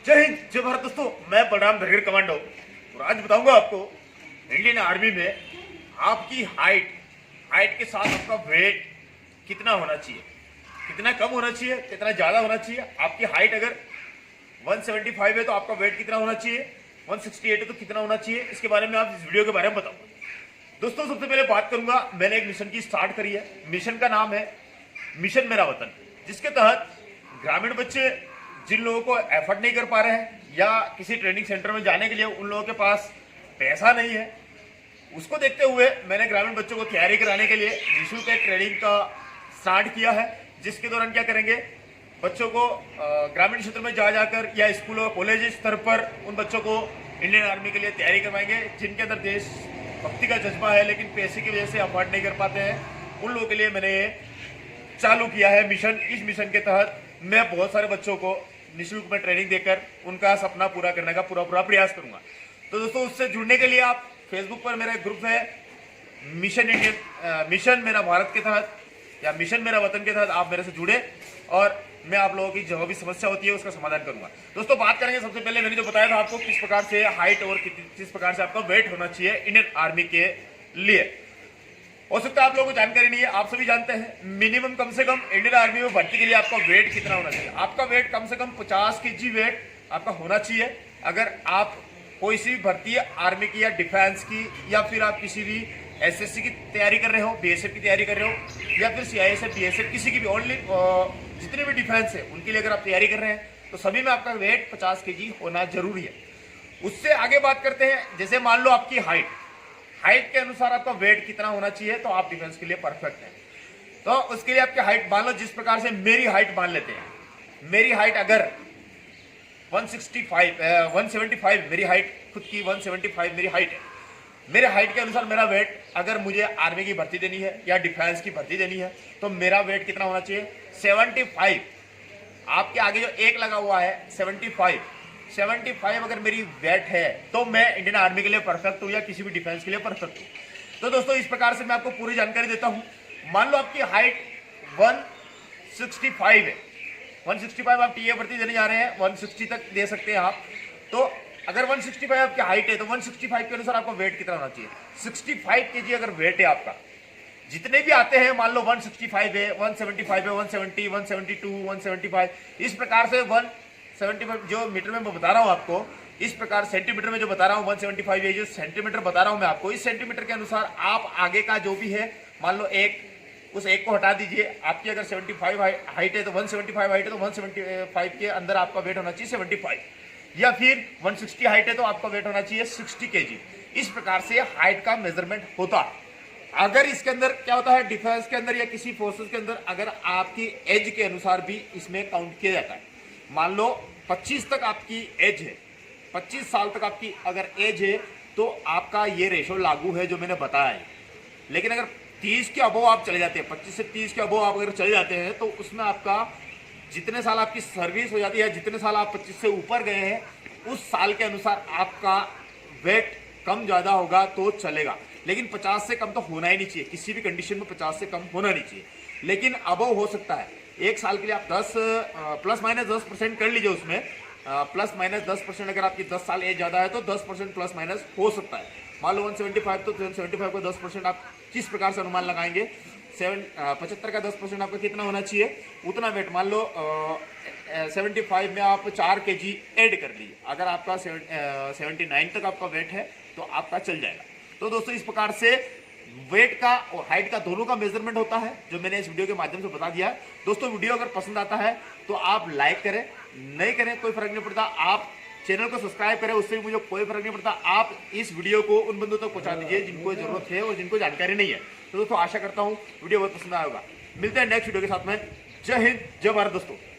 जय हिंद जय भारत दोस्तों, मैं बलराम ब्रिगेड कमांडो और आज बताऊंगा आपको इंडियन आर्मी में आपकी हाइट के साथ आपका वेट कितना होना चाहिए, कितना कम होना चाहिए, कितना ज्यादा होना चाहिए। आपकी हाइट अगर 175 है तो आपका वेट कितना होना चाहिए, 168 है तो कितना होना चाहिए, इसके बारे में आप इस वीडियो के बारे में बताऊंगा। दोस्तों सबसे पहले बात करूंगा, मैंने एक मिशन की स्टार्ट करी है। मिशन का नाम है मिशन मेरा वतन, जिसके तहत ग्रामीण बच्चे जिन लोगों को एफर्ट नहीं कर पा रहे हैं या किसी ट्रेनिंग सेंटर में जाने के लिए उन लोगों के पास पैसा नहीं है, उसको देखते हुए मैंने ग्रामीण बच्चों को तैयारी कराने के लिए निःशुल्क एक ट्रेनिंग का स्टार्ट किया है। जिसके दौरान क्या करेंगे, बच्चों को ग्रामीण क्षेत्र में जा जाकर या स्कूल और कॉलेज स्तर पर उन बच्चों को इंडियन आर्मी के लिए तैयारी करवाएंगे जिनके अंदर देशभक्ति का जज्बा है लेकिन पैसे की वजह से अफोर्ड नहीं कर पाते हैं। उन लोगों के लिए मैंने चालू किया है मिशन। इस मिशन के तहत मैं बहुत सारे बच्चों को निःशुल्क में ट्रेनिंग देकर उनका सपना पूरा करने का पूरा प्रयास करूंगा। तो दोस्तों उससे जुड़ने के लिए आप फेसबुक पर मेरा ग्रुप है मिशन मेरा भारत के तहत या मिशन मेरा वतन के तहत आप मेरे से जुड़े और मैं आप लोगों की जो भी समस्या होती है उसका समाधान करूंगा। दोस्तों बात करेंगे, सबसे पहले मैंने जो बताया था आपको किस प्रकार से हाइट और किस प्रकार से आपका वेट होना चाहिए इंडियन आर्मी के लिए। हो सकता है आप लोगों को जानकारी नहीं है, आप सभी जानते हैं मिनिमम कम से कम इंडियन आर्मी में भर्ती के लिए आपका वेट कितना होना चाहिए। आपका वेट कम से कम 50 kg वेट आपका होना चाहिए। अगर आप कोई सी भी भर्ती है आर्मी की या डिफेंस की या फिर आप किसी भी एसएससी की तैयारी कर रहे हो, बीएसएफ की तैयारी कर रहे हो या फिर सीआईएसएफ बीएसएफ किसी की भी ओनली जितने भी डिफेंस है उनके लिए अगर आप तैयारी कर रहे हैं तो सभी में आपका वेट 50 kg होना जरूरी है। उससे आगे बात करते हैं, जैसे मान लो आपकी हाइट के अनुसार आपका वेट कितना होना चाहिए तो आप डिफेंस के लिए परफेक्ट है। तो उसके लिए आपकी हाइट मान लो, जिस प्रकार से मेरी हाइट मान लेते हैं। मेरी हाइट अगर 175 मेरी हाइट खुद की 175 मेरी हाइट है। मेरे हाइट के अनुसार मेरा वेट अगर मुझे आर्मी की भर्ती देनी है या डिफेंस की भर्ती देनी है तो मेरा वेट कितना होना चाहिए, 75। आपके आगे जो एक लगा हुआ है 75 अगर मेरी वेट है तो मैं इंडियन आर्मी के लिए परफेक्ट हूं या किसी भी डिफेंस के लिए परफेक्ट हूं। तो दोस्तों इस प्रकार से मैं आपको पूरी जानकारी देता हूं। मान लो आपकी हाइट 165 है, 165 आप टीए भर्ती देने जा रहे हैं, 160 तक दे सकते हैं आप। तो अगर 165 आपकी हाइट है तो 165 के अनुसार आपका वेट कितना होना चाहिए, 65 kg अगर वेट है आपका। जितने भी आते हैं मान लो 165 है, 175 है, 170, 172, 175, इस प्रकार से 175 जो मीटर में मैं बता रहा हूं आपको, इस प्रकार सेंटीमीटर में जो बता रहा हूं 175 है, जो सेंटीमीटर बता रहा हूं मैं आपको, इस सेंटीमीटर के अनुसार आप आगे का जो भी है मान लो उस एक को हटा दीजिए। आपकी अगर 75 हाइट है तो 175 हाइट है तो 175 के अंदर आपका वेट होना चाहिए 75, या फिर 160 हाइट है तो आपका वेट होना चाहिए 60 kg। इस प्रकार से हाइट का मेजरमेंट होता है। अगर इसके अंदर क्या होता है, डिफेंस के अंदर या किसी फोर्सेस के अंदर अगर आपकी एज के अनुसार भी इसमें काउंट किया जाता है। मान लो 25 तक आपकी एज है, 25 साल तक आपकी अगर एज है तो आपका ये रेशो लागू है जो मैंने बताया है। लेकिन अगर 30 के अबव आप चले जाते हैं, 25 से 30 के अबव आप अगर चले जाते हैं तो उसमें आपका जितने साल आपकी सर्विस हो जाती है, जितने साल आप 25 से ऊपर गए हैं उस साल के अनुसार आपका वेट कम ज्यादा होगा तो चलेगा। लेकिन 50 से कम तो होना ही नहीं चाहिए, किसी भी कंडीशन में 50 से कम होना नहीं चाहिए। लेकिन अबव हो सकता है, एक साल के लिए आप 10 प्लस माइनस 10% कर लीजिए। उसमें प्लस माइनस 10% अगर आपकी 10 साल एज ज्यादा है तो 10% प्लस माइनस हो सकता है। मान लो 175 तो 175 का 10% आप किस प्रकार से अनुमान लगाएंगे, 75 का 10% आपका कितना होना चाहिए, उतना वेट मान लो 75 में आप 4 kg ऐड कर लीजिए। अगर आपका 79 तक आपका वेट है तो आपका चल जाएगा। तो दोस्तों इस प्रकार से वेट का और हाइट का दोनों का मेजरमेंट होता है जो मैंने इस वीडियो के माध्यम से बता दिया है। दोस्तों वीडियो अगर पसंद आता है तो आप लाइक करें, नहीं करें कोई फर्क नहीं पड़ता, आप चैनल को सब्सक्राइब करें, उससे भी मुझे कोई फर्क नहीं पड़ता। आप इस वीडियो को उन बंदों तक पहुंचा दीजिए जिनको जरूरत है और जिनको जानकारी नहीं है। तो दोस्तों आशा करता हूं वीडियो बहुत पसंद आया होगा। मिलते हैं नेक्स्ट वीडियो के साथ में। जय हिंद जय भारत दोस्तों।